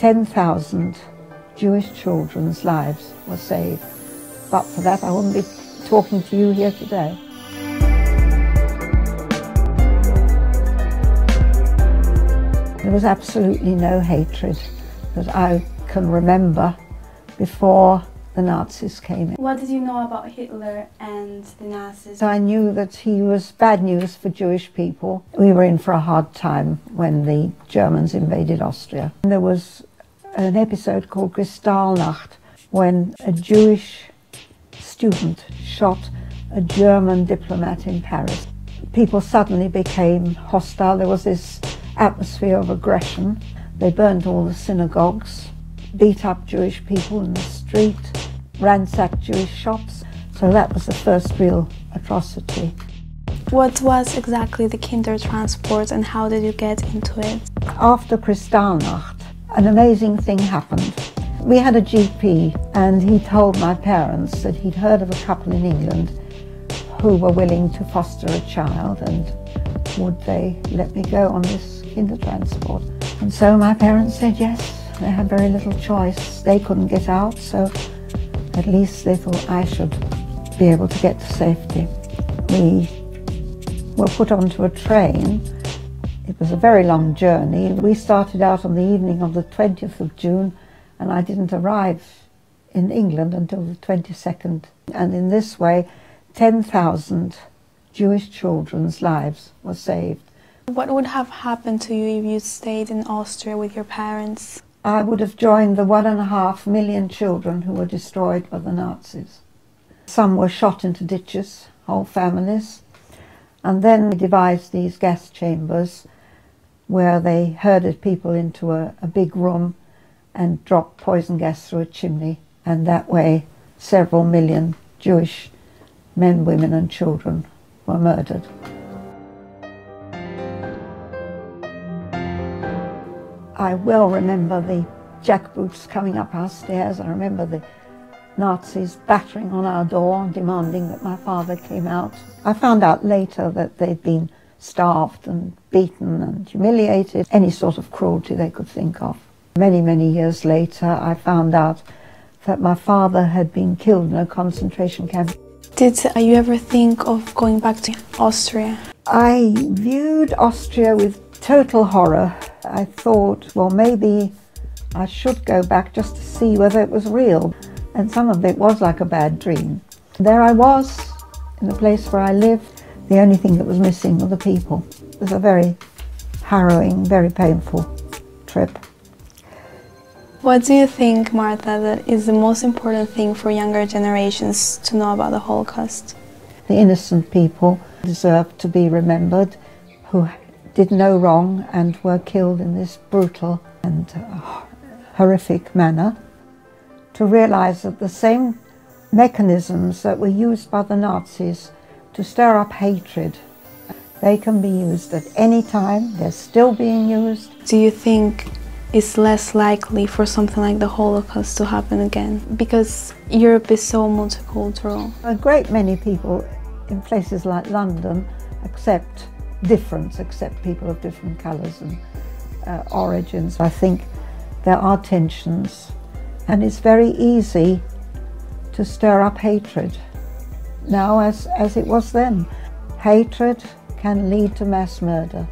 10,000 Jewish children's lives were saved. But for that, I wouldn't be talking to you here today. There was absolutely no hatred that I can remember before the Nazis came in. What did you know about Hitler and the Nazis? I knew that he was bad news for Jewish people. We were in for a hard time when the Germans invaded Austria. And there was an episode called Kristallnacht when a Jewish student shot a German diplomat in Paris. People suddenly became hostile. There was this atmosphere of aggression. They burned all the synagogues, beat up Jewish people in the street, ransacked Jewish shops. So that was the first real atrocity. What was exactly the Kindertransport and how did you get into it? After Kristallnacht, an amazing thing happened. We had a GP and he told my parents that he'd heard of a couple in England who were willing to foster a child and would they let me go on this Kindertransport. And so my parents said yes. They had very little choice. They couldn't get out, so at least they thought I should be able to get to safety. We were put onto a train. It was a very long journey. We started out on the evening of the 20th of June and I didn't arrive in England until the 22nd. And in this way, 10,000 Jewish children's lives were saved. What would have happened to you if you stayed in Austria with your parents? I would have joined the 1.5 million children who were destroyed by the Nazis. Some were shot into ditches, whole families, and then we devised these gas chambers where they herded people into a big room and dropped poison gas through a chimney, and that way several million Jewish men, women and children were murdered. I well remember the jackboots coming up our stairs. I remember the Nazis battering on our door, demanding that my father came out. I found out later that they'd been starved and beaten and humiliated, any sort of cruelty they could think of. Many, many years later, I found out that my father had been killed in a concentration camp. Did you ever think of going back to Austria? I viewed Austria with total horror. I thought, well, maybe I should go back just to see whether it was real. And some of it was like a bad dream. There I was, in the place where I lived. The only thing that was missing were the people. It was a very harrowing, very painful trip. What do you think, Martha, that is the most important thing for younger generations to know about the Holocaust? The innocent people deserve to be remembered who did no wrong and were killed in this brutal and horrific manner. To realize that the same mechanisms that were used by the Nazis to stir up hatred, they can be used at any time. They're still being used. Do you think it's less likely for something like the Holocaust to happen again? Because Europe is so multicultural. A great many people in places like London accept difference, accept people of different colours and origins. I think there are tensions and it's very easy to stir up hatred now as it was then. Hatred can lead to mass murder.